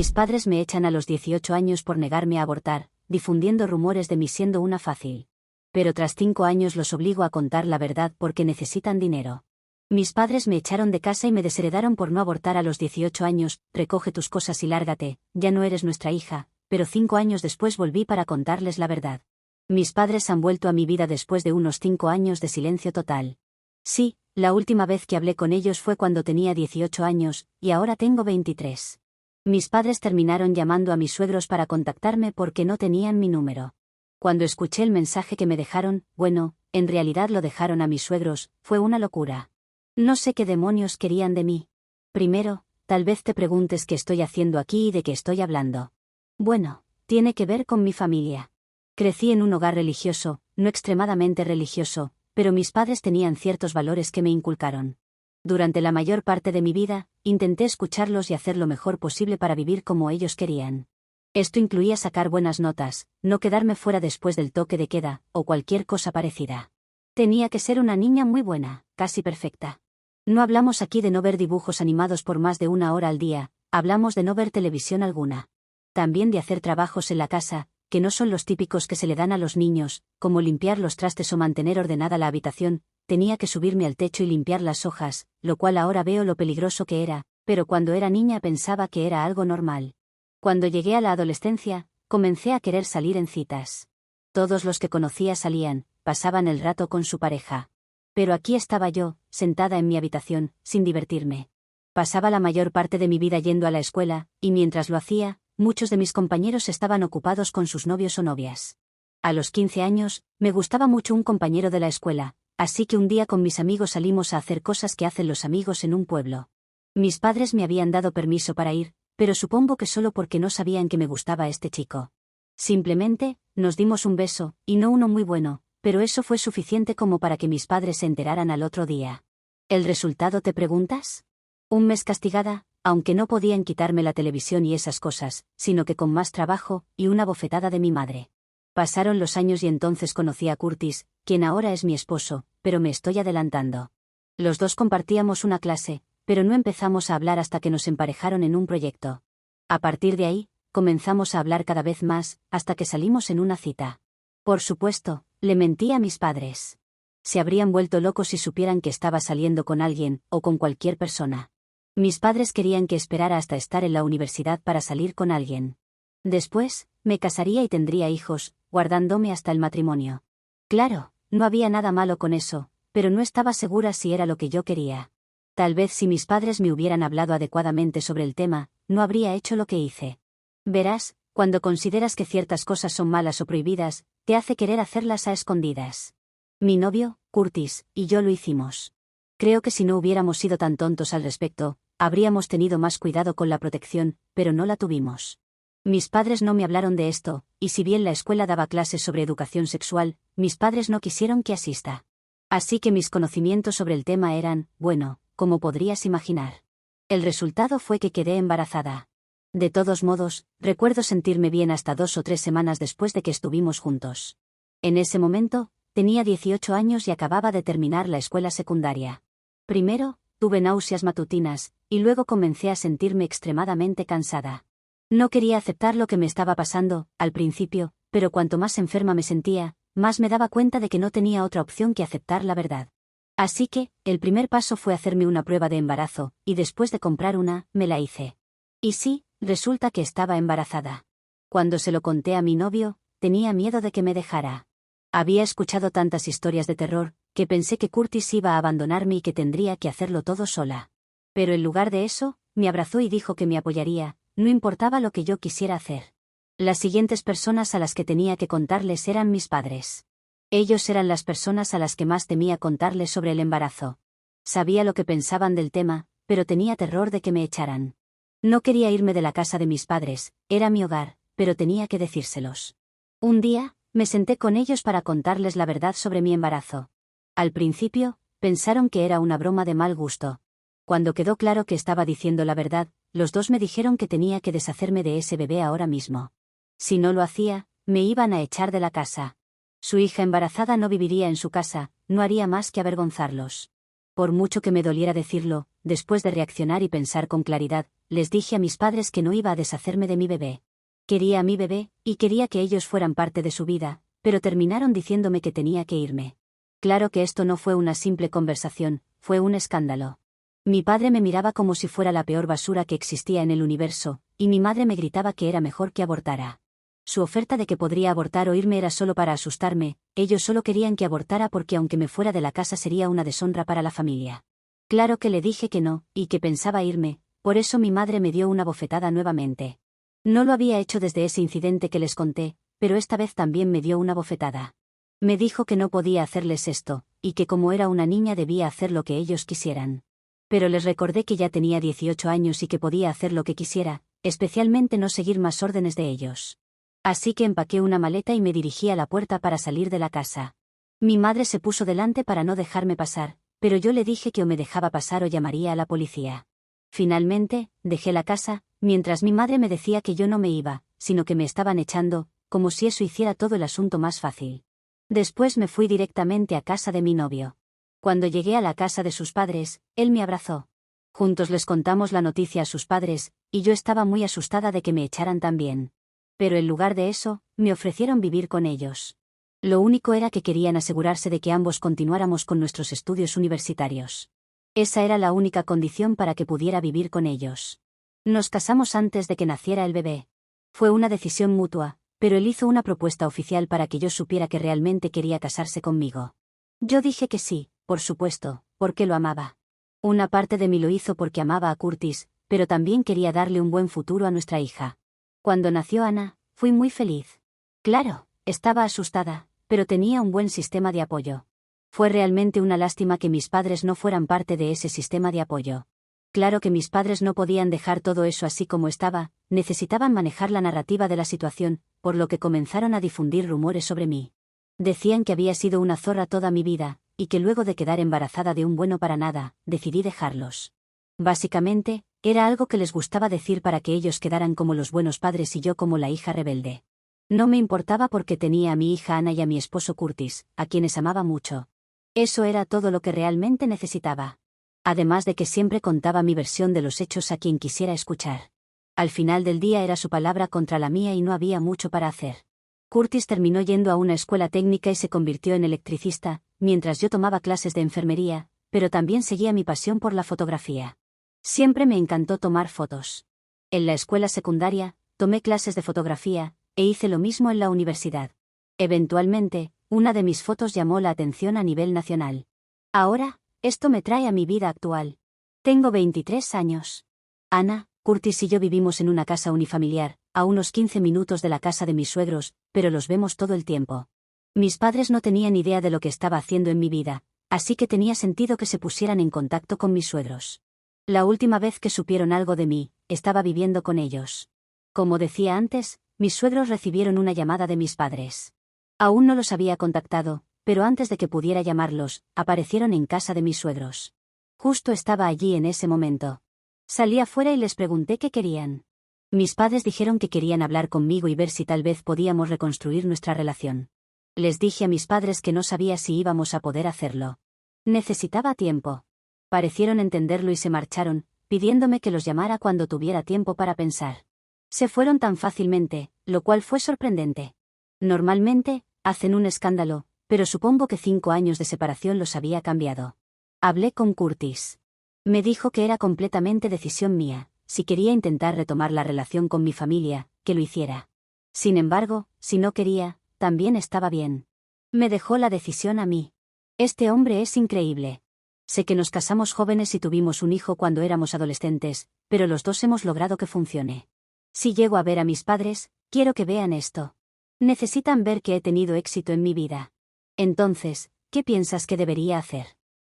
Mis padres me echan a los 18 años por negarme a abortar, difundiendo rumores de mí siendo una fácil. Pero tras 5 años los obligo a contar la verdad porque necesitan dinero. Mis padres me echaron de casa y me desheredaron por no abortar a los 18 años, recoge tus cosas y lárgate, ya no eres nuestra hija, pero 5 años después volví para contarles la verdad. Mis padres han vuelto a mi vida después de unos 5 años de silencio total. Sí, la última vez que hablé con ellos fue cuando tenía 18 años, y ahora tengo 23. Mis padres terminaron llamando a mis suegros para contactarme porque no tenían mi número. Cuando escuché el mensaje que me dejaron, bueno, en realidad lo dejaron a mis suegros, fue una locura. No sé qué demonios querían de mí. Primero, tal vez te preguntes qué estoy haciendo aquí y de qué estoy hablando. Bueno, tiene que ver con mi familia. Crecí en un hogar religioso, no extremadamente religioso, pero mis padres tenían ciertos valores que me inculcaron. Durante la mayor parte de mi vida, intenté escucharlos y hacer lo mejor posible para vivir como ellos querían. Esto incluía sacar buenas notas, no quedarme fuera después del toque de queda, o cualquier cosa parecida. Tenía que ser una niña muy buena, casi perfecta. No hablamos aquí de no ver dibujos animados por más de 1 hora al día, hablamos de no ver televisión alguna. También de hacer trabajos en la casa, que no son los típicos que se le dan a los niños, como limpiar los trastes o mantener ordenada la habitación. Tenía que subirme al techo y limpiar las hojas, lo cual ahora veo lo peligroso que era, pero cuando era niña pensaba que era algo normal. Cuando llegué a la adolescencia, comencé a querer salir en citas. Todos los que conocía salían, pasaban el rato con su pareja. Pero aquí estaba yo, sentada en mi habitación, sin divertirme. Pasaba la mayor parte de mi vida yendo a la escuela, y mientras lo hacía, muchos de mis compañeros estaban ocupados con sus novios o novias. A los 15 años, me gustaba mucho un compañero de la escuela, así que un día con mis amigos salimos a hacer cosas que hacen los amigos en un pueblo. Mis padres me habían dado permiso para ir, pero supongo que solo porque no sabían que me gustaba este chico. Simplemente, nos dimos un beso, y no uno muy bueno, pero eso fue suficiente como para que mis padres se enteraran al otro día. ¿El resultado te preguntas? Un mes castigada, aunque no podían quitarme la televisión y esas cosas, sino que con más trabajo, y una bofetada de mi madre. Pasaron los años y entonces conocí a Curtis, quien ahora es mi esposo, pero me estoy adelantando. Los dos compartíamos una clase, pero no empezamos a hablar hasta que nos emparejaron en un proyecto. A partir de ahí, comenzamos a hablar cada vez más, hasta que salimos en una cita. Por supuesto, le mentí a mis padres. Se habrían vuelto locos si supieran que estaba saliendo con alguien, o con cualquier persona. Mis padres querían que esperara hasta estar en la universidad para salir con alguien. Después, me casaría y tendría hijos, guardándome hasta el matrimonio. Claro, no había nada malo con eso, pero no estaba segura si era lo que yo quería. Tal vez si mis padres me hubieran hablado adecuadamente sobre el tema, no habría hecho lo que hice. Verás, cuando consideras que ciertas cosas son malas o prohibidas, te hace querer hacerlas a escondidas. Mi novio, Curtis, y yo lo hicimos. Creo que si no hubiéramos sido tan tontos al respecto, habríamos tenido más cuidado con la protección, pero no la tuvimos. Mis padres no me hablaron de esto, y si bien la escuela daba clases sobre educación sexual, mis padres no quisieron que asista. Así que mis conocimientos sobre el tema eran, bueno, como podrías imaginar. El resultado fue que quedé embarazada. De todos modos, recuerdo sentirme bien hasta 2 o 3 semanas después de que estuvimos juntos. En ese momento, tenía 18 años y acababa de terminar la escuela secundaria. Primero, tuve náuseas matutinas, y luego comencé a sentirme extremadamente cansada. No quería aceptar lo que me estaba pasando, al principio, pero cuanto más enferma me sentía, más me daba cuenta de que no tenía otra opción que aceptar la verdad. Así que, el primer paso fue hacerme una prueba de embarazo, y después de comprar una, me la hice. Y sí, resulta que estaba embarazada. Cuando se lo conté a mi novio, tenía miedo de que me dejara. Había escuchado tantas historias de terror, que pensé que Curtis iba a abandonarme y que tendría que hacerlo todo sola. Pero en lugar de eso, me abrazó y dijo que me apoyaría, no importaba lo que yo quisiera hacer. Las siguientes personas a las que tenía que contarles eran mis padres. Ellos eran las personas a las que más temía contarles sobre el embarazo. Sabía lo que pensaban del tema, pero tenía terror de que me echaran. No quería irme de la casa de mis padres, era mi hogar, pero tenía que decírselos. Un día, me senté con ellos para contarles la verdad sobre mi embarazo. Al principio, pensaron que era una broma de mal gusto. Cuando quedó claro que estaba diciendo la verdad, los dos me dijeron que tenía que deshacerme de ese bebé ahora mismo. Si no lo hacía, me iban a echar de la casa. Su hija embarazada no viviría en su casa, no haría más que avergonzarlos. Por mucho que me doliera decirlo, después de reaccionar y pensar con claridad, les dije a mis padres que no iba a deshacerme de mi bebé. Quería a mi bebé, y quería que ellos fueran parte de su vida, pero terminaron diciéndome que tenía que irme. Claro que esto no fue una simple conversación, fue un escándalo. Mi padre me miraba como si fuera la peor basura que existía en el universo, y mi madre me gritaba que era mejor que abortara. Su oferta de que podría abortar o irme era solo para asustarme, ellos solo querían que abortara porque aunque me fuera de la casa sería una deshonra para la familia. Claro que le dije que no, y que pensaba irme, por eso mi madre me dio una bofetada nuevamente. No lo había hecho desde ese incidente que les conté, pero esta vez también me dio una bofetada. Me dijo que no podía hacerles esto, y que como era una niña debía hacer lo que ellos quisieran. Pero les recordé que ya tenía 18 años y que podía hacer lo que quisiera, especialmente no seguir más órdenes de ellos. Así que empaqué una maleta y me dirigí a la puerta para salir de la casa. Mi madre se puso delante para no dejarme pasar, pero yo le dije que o me dejaba pasar o llamaría a la policía. Finalmente, dejé la casa, mientras mi madre me decía que yo no me iba, sino que me estaban echando, como si eso hiciera todo el asunto más fácil. Después me fui directamente a casa de mi novio. Cuando llegué a la casa de sus padres, él me abrazó. Juntos les contamos la noticia a sus padres, y yo estaba muy asustada de que me echaran también. Pero en lugar de eso, me ofrecieron vivir con ellos. Lo único era que querían asegurarse de que ambos continuáramos con nuestros estudios universitarios. Esa era la única condición para que pudiera vivir con ellos. Nos casamos antes de que naciera el bebé. Fue una decisión mutua, pero él hizo una propuesta oficial para que yo supiera que realmente quería casarse conmigo. Yo dije que sí, por supuesto, porque lo amaba. Una parte de mí lo hizo porque amaba a Curtis, pero también quería darle un buen futuro a nuestra hija. Cuando nació Ana, fui muy feliz. Claro, estaba asustada, pero tenía un buen sistema de apoyo. Fue realmente una lástima que mis padres no fueran parte de ese sistema de apoyo. Claro que mis padres no podían dejar todo eso así como estaba, necesitaban manejar la narrativa de la situación, por lo que comenzaron a difundir rumores sobre mí. Decían que había sido una zorra toda mi vida, y que luego de quedar embarazada de un bueno para nada, decidí dejarlos. Básicamente, era algo que les gustaba decir para que ellos quedaran como los buenos padres y yo como la hija rebelde. No me importaba porque tenía a mi hija Ana y a mi esposo Curtis, a quienes amaba mucho. Eso era todo lo que realmente necesitaba. Además de que siempre contaba mi versión de los hechos a quien quisiera escuchar. Al final del día era su palabra contra la mía y no había mucho para hacer. Curtis terminó yendo a una escuela técnica y se convirtió en electricista, mientras yo tomaba clases de enfermería, pero también seguía mi pasión por la fotografía. Siempre me encantó tomar fotos. En la escuela secundaria, tomé clases de fotografía, e hice lo mismo en la universidad. Eventualmente, una de mis fotos llamó la atención a nivel nacional. Ahora, esto me trae a mi vida actual. Tengo 23 años. Ana, Curtis y yo vivimos en una casa unifamiliar, a unos 15 minutos de la casa de mis suegros, pero los vemos todo el tiempo. Mis padres no tenían idea de lo que estaba haciendo en mi vida, así que tenía sentido que se pusieran en contacto con mis suegros. La última vez que supieron algo de mí, estaba viviendo con ellos. Como decía antes, mis suegros recibieron una llamada de mis padres. Aún no los había contactado, pero antes de que pudiera llamarlos, aparecieron en casa de mis suegros. Justo estaba allí en ese momento. Salí afuera y les pregunté qué querían. Mis padres dijeron que querían hablar conmigo y ver si tal vez podíamos reconstruir nuestra relación. Les dije a mis padres que no sabía si íbamos a poder hacerlo. Necesitaba tiempo. Parecieron entenderlo y se marcharon, pidiéndome que los llamara cuando tuviera tiempo para pensar. Se fueron tan fácilmente, lo cual fue sorprendente. Normalmente, hacen un escándalo, pero supongo que 5 años de separación los había cambiado. Hablé con Curtis. Me dijo que era completamente decisión mía, si quería intentar retomar la relación con mi familia, que lo hiciera. Sin embargo, si no quería, también estaba bien. Me dejó la decisión a mí. Este hombre es increíble. Sé que nos casamos jóvenes y tuvimos un hijo cuando éramos adolescentes, pero los dos hemos logrado que funcione. Si llego a ver a mis padres, quiero que vean esto. Necesitan ver que he tenido éxito en mi vida. Entonces, ¿qué piensas que debería hacer?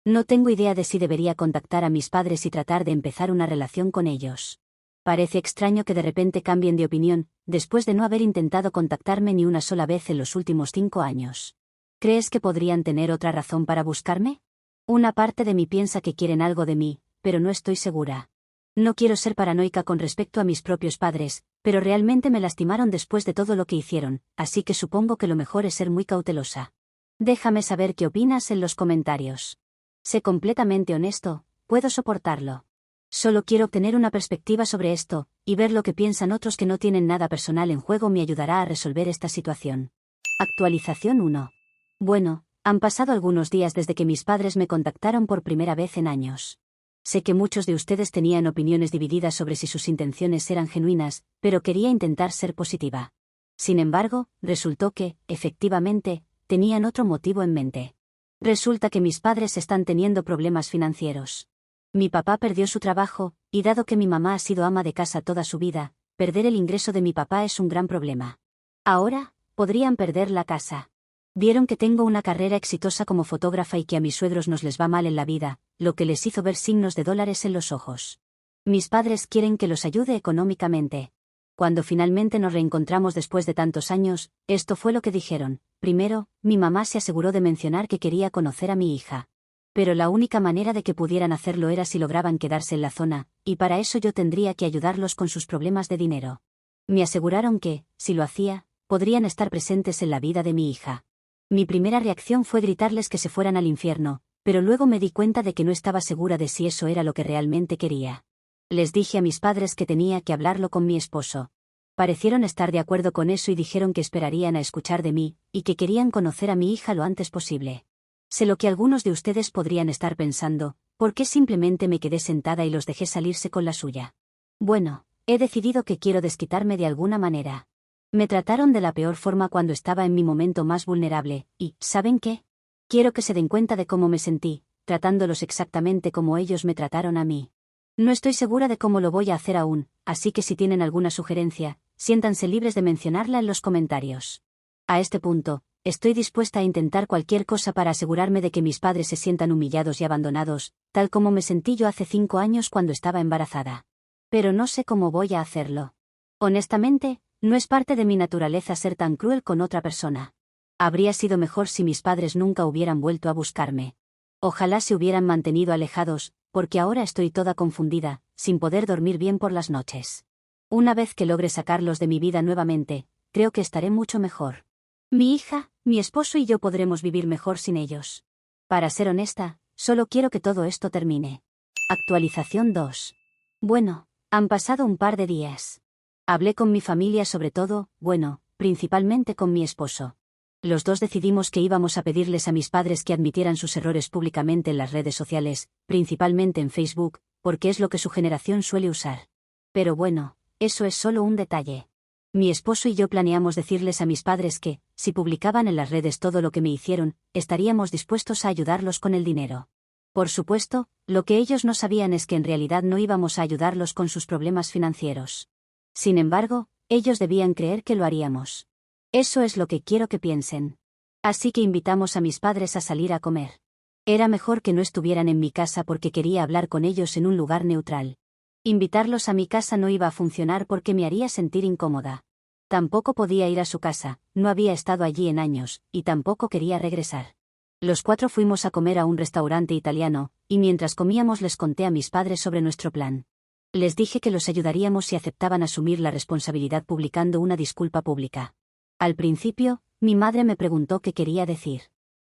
No tengo idea de si debería contactar a mis padres y tratar de empezar una relación con ellos. Parece extraño que de repente cambien de opinión, después de no haber intentado contactarme ni una sola vez en los últimos 5 años. ¿Crees que podrían tener otra razón para buscarme? Una parte de mí piensa que quieren algo de mí, pero no estoy segura. No quiero ser paranoica con respecto a mis propios padres, pero realmente me lastimaron después de todo lo que hicieron, así que supongo que lo mejor es ser muy cautelosa. Déjame saber qué opinas en los comentarios. Sé completamente honesto, puedo soportarlo. Solo quiero obtener una perspectiva sobre esto, y ver lo que piensan otros que no tienen nada personal en juego me ayudará a resolver esta situación. Actualización 1. Bueno, han pasado algunos días desde que mis padres me contactaron por primera vez en años. Sé que muchos de ustedes tenían opiniones divididas sobre si sus intenciones eran genuinas, pero quería intentar ser positiva. Sin embargo, resultó que, efectivamente, tenían otro motivo en mente. Resulta que mis padres están teniendo problemas financieros. Mi papá perdió su trabajo, y dado que mi mamá ha sido ama de casa toda su vida, perder el ingreso de mi papá es un gran problema. Ahora, podrían perder la casa. Vieron que tengo una carrera exitosa como fotógrafa y que a mis suegros nos les va mal en la vida, lo que les hizo ver signos de dólares en los ojos. Mis padres quieren que los ayude económicamente. Cuando finalmente nos reencontramos después de tantos años, esto fue lo que dijeron. Primero, mi mamá se aseguró de mencionar que quería conocer a mi hija. Pero la única manera de que pudieran hacerlo era si lograban quedarse en la zona, y para eso yo tendría que ayudarlos con sus problemas de dinero. Me aseguraron que, si lo hacía, podrían estar presentes en la vida de mi hija. Mi primera reacción fue gritarles que se fueran al infierno, pero luego me di cuenta de que no estaba segura de si eso era lo que realmente quería. Les dije a mis padres que tenía que hablarlo con mi esposo. Parecieron estar de acuerdo con eso y dijeron que esperarían a escuchar de mí, y que querían conocer a mi hija lo antes posible. Sé lo que algunos de ustedes podrían estar pensando, ¿por qué simplemente me quedé sentada y los dejé salirse con la suya? Bueno, he decidido que quiero desquitarme de alguna manera. Me trataron de la peor forma cuando estaba en mi momento más vulnerable, y, ¿saben qué? Quiero que se den cuenta de cómo me sentí, tratándolos exactamente como ellos me trataron a mí. No estoy segura de cómo lo voy a hacer aún, así que si tienen alguna sugerencia, siéntanse libres de mencionarla en los comentarios. A este punto, estoy dispuesta a intentar cualquier cosa para asegurarme de que mis padres se sientan humillados y abandonados, tal como me sentí yo hace 5 años cuando estaba embarazada. Pero no sé cómo voy a hacerlo. Honestamente, no es parte de mi naturaleza ser tan cruel con otra persona. Habría sido mejor si mis padres nunca hubieran vuelto a buscarme. Ojalá se hubieran mantenido alejados, porque ahora estoy toda confundida, sin poder dormir bien por las noches. Una vez que logre sacarlos de mi vida nuevamente, creo que estaré mucho mejor. Mi hija, mi esposo y yo podremos vivir mejor sin ellos. Para ser honesta, solo quiero que todo esto termine. Actualización 2. Bueno, han pasado un par de días. Hablé con mi familia sobre todo, bueno, principalmente con mi esposo. Los dos decidimos que íbamos a pedirles a mis padres que admitieran sus errores públicamente en las redes sociales, principalmente en Facebook, porque es lo que su generación suele usar. Pero bueno, eso es solo un detalle. Mi esposo y yo planeamos decirles a mis padres que, si publicaban en las redes todo lo que me hicieron, estaríamos dispuestos a ayudarlos con el dinero. Por supuesto, lo que ellos no sabían es que en realidad no íbamos a ayudarlos con sus problemas financieros. Sin embargo, ellos debían creer que lo haríamos. Eso es lo que quiero que piensen. Así que invitamos a mis padres a salir a comer. Era mejor que no estuvieran en mi casa porque quería hablar con ellos en un lugar neutral. Invitarlos a mi casa no iba a funcionar porque me haría sentir incómoda. Tampoco podía ir a su casa, no había estado allí en años, y tampoco quería regresar. Los 4 fuimos a comer a un restaurante italiano, y mientras comíamos les conté a mis padres sobre nuestro plan. Les dije que los ayudaríamos si aceptaban asumir la responsabilidad publicando una disculpa pública. Al principio, mi madre me preguntó qué quería decir.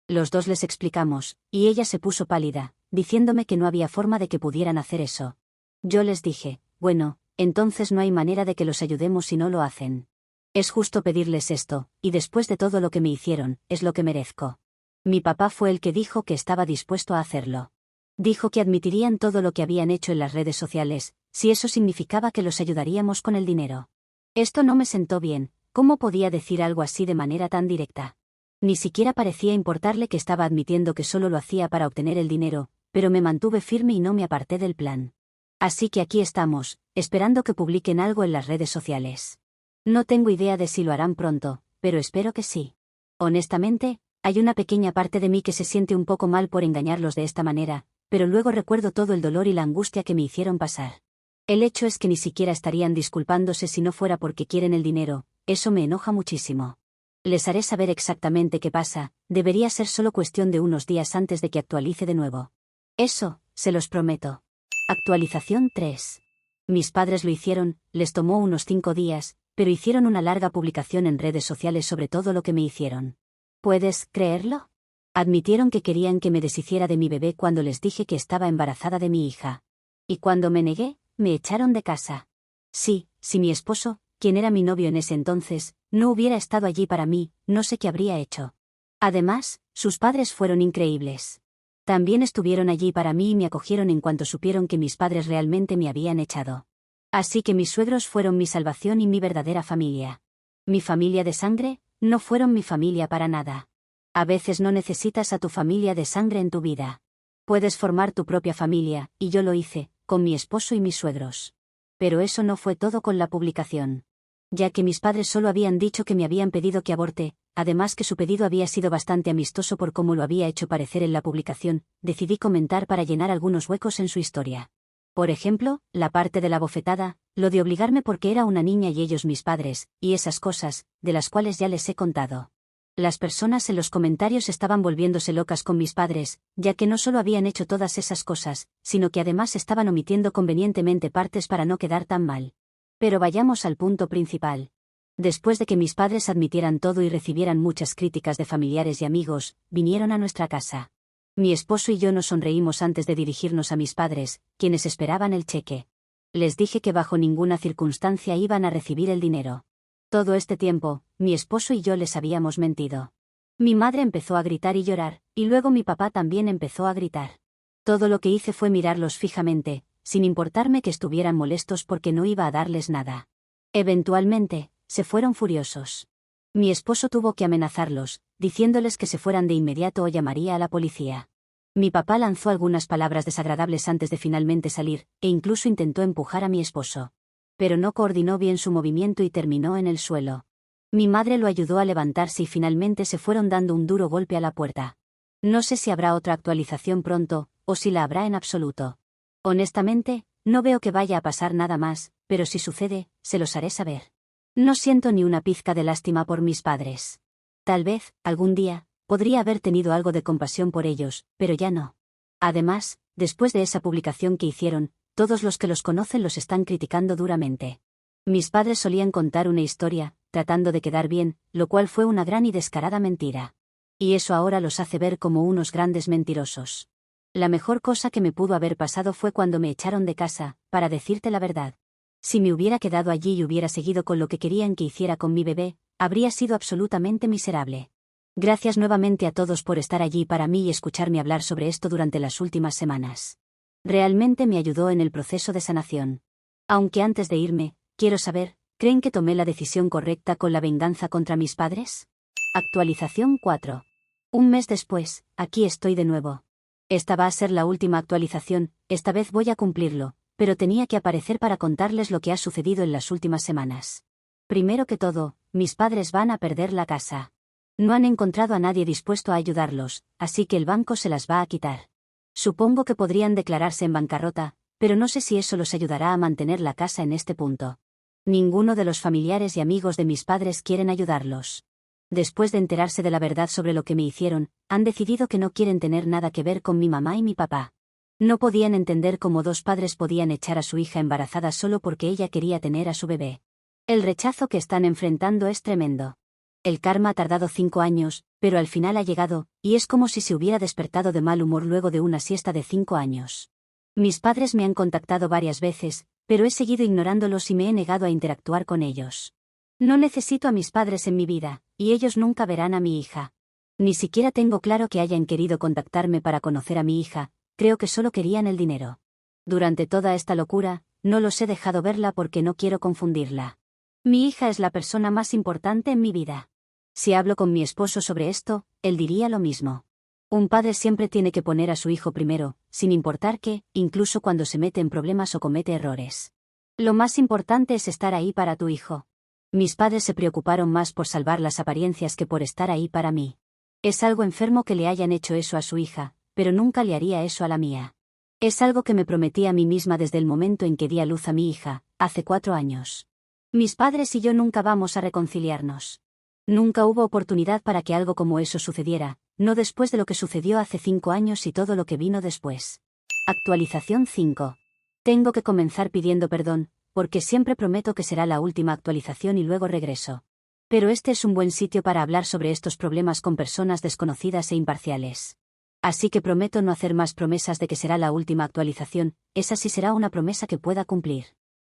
Los dos les explicamos, y ella se puso pálida, diciéndome que no había forma de que pudieran hacer eso. Yo les dije, bueno, entonces no hay manera de que los ayudemos si no lo hacen. Es justo pedirles esto, y después de todo lo que me hicieron, es lo que merezco. Mi papá fue el que dijo que estaba dispuesto a hacerlo. Dijo que admitirían todo lo que habían hecho en las redes sociales, si eso significaba que los ayudaríamos con el dinero. Esto no me sentó bien. ¿Cómo podía decir algo así de manera tan directa? Ni siquiera parecía importarle que estaba admitiendo que solo lo hacía para obtener el dinero, pero me mantuve firme y no me aparté del plan. Así que aquí estamos, esperando que publiquen algo en las redes sociales. No tengo idea de si lo harán pronto, pero espero que sí. Honestamente, hay una pequeña parte de mí que se siente un poco mal por engañarlos de esta manera, pero luego recuerdo todo el dolor y la angustia que me hicieron pasar. El hecho es que ni siquiera estarían disculpándose si no fuera porque quieren el dinero, eso me enoja muchísimo. Les haré saber exactamente qué pasa, debería ser solo cuestión de unos días antes de que actualice de nuevo. Eso, se los prometo. Actualización 3. Mis padres lo hicieron, les tomó unos 5 días, pero hicieron una larga publicación en redes sociales sobre todo lo que me hicieron. ¿Puedes creerlo? Admitieron que querían que me deshiciera de mi bebé cuando les dije que estaba embarazada de mi hija. Y cuando me negué, me echaron de casa. Sí, si mi esposo, quien era mi novio en ese entonces, no hubiera estado allí para mí, no sé qué habría hecho. Además, sus padres fueron increíbles. También estuvieron allí para mí y me acogieron en cuanto supieron que mis padres realmente me habían echado. Así que mis suegros fueron mi salvación y mi verdadera familia. Mi familia de sangre, no fueron mi familia para nada. A veces no necesitas a tu familia de sangre en tu vida. Puedes formar tu propia familia, y yo lo hice, con mi esposo y mis suegros. Pero eso no fue todo con la publicación. Ya que mis padres solo habían dicho que me habían pedido que aborte, además que su pedido había sido bastante amistoso por cómo lo había hecho parecer en la publicación, decidí comentar para llenar algunos huecos en su historia. Por ejemplo, la parte de la bofetada, lo de obligarme porque era una niña y ellos mis padres, y esas cosas, de las cuales ya les he contado. Las personas en los comentarios estaban volviéndose locas con mis padres, ya que no solo habían hecho todas esas cosas, sino que además estaban omitiendo convenientemente partes para no quedar tan mal. Pero vayamos al punto principal. Después de que mis padres admitieran todo y recibieran muchas críticas de familiares y amigos, vinieron a nuestra casa. Mi esposo y yo nos sonreímos antes de dirigirnos a mis padres, quienes esperaban el cheque. Les dije que bajo ninguna circunstancia iban a recibir el dinero. Todo este tiempo, mi esposo y yo les habíamos mentido. Mi madre empezó a gritar y llorar, y luego mi papá también empezó a gritar. Todo lo que hice fue mirarlos fijamente, sin importarme que estuvieran molestos porque no iba a darles nada. Eventualmente, se fueron furiosos. Mi esposo tuvo que amenazarlos, diciéndoles que se fueran de inmediato o llamaría a la policía. Mi papá lanzó algunas palabras desagradables antes de finalmente salir, e incluso intentó empujar a mi esposo. Pero no coordinó bien su movimiento y terminó en el suelo. Mi madre lo ayudó a levantarse y finalmente se fueron dando un duro golpe a la puerta. No sé si habrá otra actualización pronto, o si la habrá en absoluto. Honestamente, no veo que vaya a pasar nada más, pero si sucede, se los haré saber. No siento ni una pizca de lástima por mis padres. Tal vez, algún día, podría haber tenido algo de compasión por ellos, pero ya no. Además, después de esa publicación que hicieron, todos los que los conocen los están criticando duramente. Mis padres solían contar una historia, tratando de quedar bien, lo cual fue una gran y descarada mentira. Y eso ahora los hace ver como unos grandes mentirosos. La mejor cosa que me pudo haber pasado fue cuando me echaron de casa, para decirte la verdad. Si me hubiera quedado allí y hubiera seguido con lo que querían que hiciera con mi bebé, habría sido absolutamente miserable. Gracias nuevamente a todos por estar allí para mí y escucharme hablar sobre esto durante las últimas semanas. Realmente me ayudó en el proceso de sanación. Aunque antes de irme, quiero saber, ¿creen que tomé la decisión correcta con la venganza contra mis padres? Actualización 4. Un mes después, aquí estoy de nuevo. Esta va a ser la última actualización, esta vez voy a cumplirlo, pero tenía que aparecer para contarles lo que ha sucedido en las últimas semanas. Primero que todo, mis padres van a perder la casa. No han encontrado a nadie dispuesto a ayudarlos, así que el banco se las va a quitar. Supongo que podrían declararse en bancarrota, pero no sé si eso los ayudará a mantener la casa en este punto. Ninguno de los familiares y amigos de mis padres quieren ayudarlos. Después de enterarse de la verdad sobre lo que me hicieron, han decidido que no quieren tener nada que ver con mi mamá y mi papá. No podían entender cómo dos padres podían echar a su hija embarazada solo porque ella quería tener a su bebé. El rechazo que están enfrentando es tremendo. El karma ha tardado 5 años, pero al final ha llegado, y es como si se hubiera despertado de mal humor luego de una siesta de 5 años. Mis padres me han contactado varias veces, pero he seguido ignorándolos y me he negado a interactuar con ellos. No necesito a mis padres en mi vida, y ellos nunca verán a mi hija. Ni siquiera tengo claro que hayan querido contactarme para conocer a mi hija, creo que solo querían el dinero. Durante toda esta locura, no los he dejado verla porque no quiero confundirla. Mi hija es la persona más importante en mi vida. Si hablo con mi esposo sobre esto, él diría lo mismo. Un padre siempre tiene que poner a su hijo primero, sin importar qué, incluso cuando se mete en problemas o comete errores. Lo más importante es estar ahí para tu hijo. Mis padres se preocuparon más por salvar las apariencias que por estar ahí para mí. Es algo enfermo que le hayan hecho eso a su hija, pero nunca le haría eso a la mía. Es algo que me prometí a mí misma desde el momento en que di a luz a mi hija, hace 4 años. Mis padres y yo nunca vamos a reconciliarnos. Nunca hubo oportunidad para que algo como eso sucediera, no después de lo que sucedió hace 5 años y todo lo que vino después. Actualización 5. Tengo que comenzar pidiendo perdón, porque siempre prometo que será la última actualización y luego regreso. Pero este es un buen sitio para hablar sobre estos problemas con personas desconocidas e imparciales. Así que prometo no hacer más promesas de que será la última actualización, esa sí será una promesa que pueda cumplir.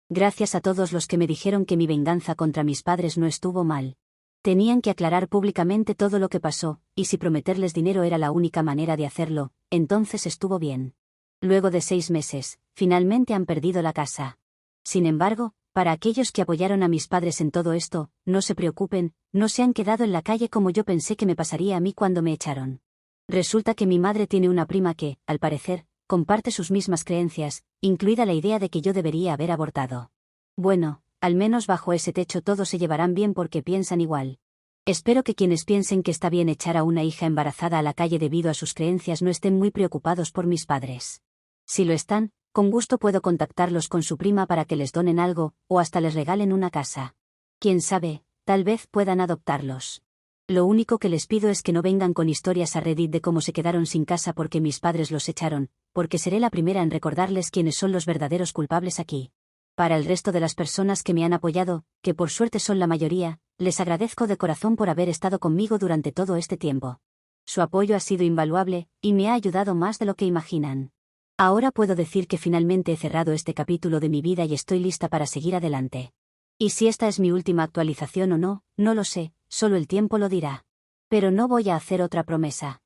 Gracias a todos los que me dijeron que mi venganza contra mis padres no estuvo mal. Tenían que aclarar públicamente todo lo que pasó, y si prometerles dinero era la única manera de hacerlo, entonces estuvo bien. Luego de 6 meses, finalmente han perdido la casa. Sin embargo, para aquellos que apoyaron a mis padres en todo esto, no se preocupen, no se han quedado en la calle como yo pensé que me pasaría a mí cuando me echaron. Resulta que mi madre tiene una prima que, al parecer, comparte sus mismas creencias, incluida la idea de que yo debería haber abortado. Bueno, al menos bajo ese techo todos se llevarán bien porque piensan igual. Espero que quienes piensen que está bien echar a una hija embarazada a la calle debido a sus creencias no estén muy preocupados por mis padres. Si lo están, con gusto puedo contactarlos con su prima para que les donen algo, o hasta les regalen una casa. Quién sabe, tal vez puedan adoptarlos. Lo único que les pido es que no vengan con historias a Reddit de cómo se quedaron sin casa porque mis padres los echaron, porque seré la primera en recordarles quiénes son los verdaderos culpables aquí. Para el resto de las personas que me han apoyado, que por suerte son la mayoría, les agradezco de corazón por haber estado conmigo durante todo este tiempo. Su apoyo ha sido invaluable, y me ha ayudado más de lo que imaginan. Ahora puedo decir que finalmente he cerrado este capítulo de mi vida y estoy lista para seguir adelante. Y si esta es mi última actualización o no, no lo sé, solo el tiempo lo dirá. Pero no voy a hacer otra promesa.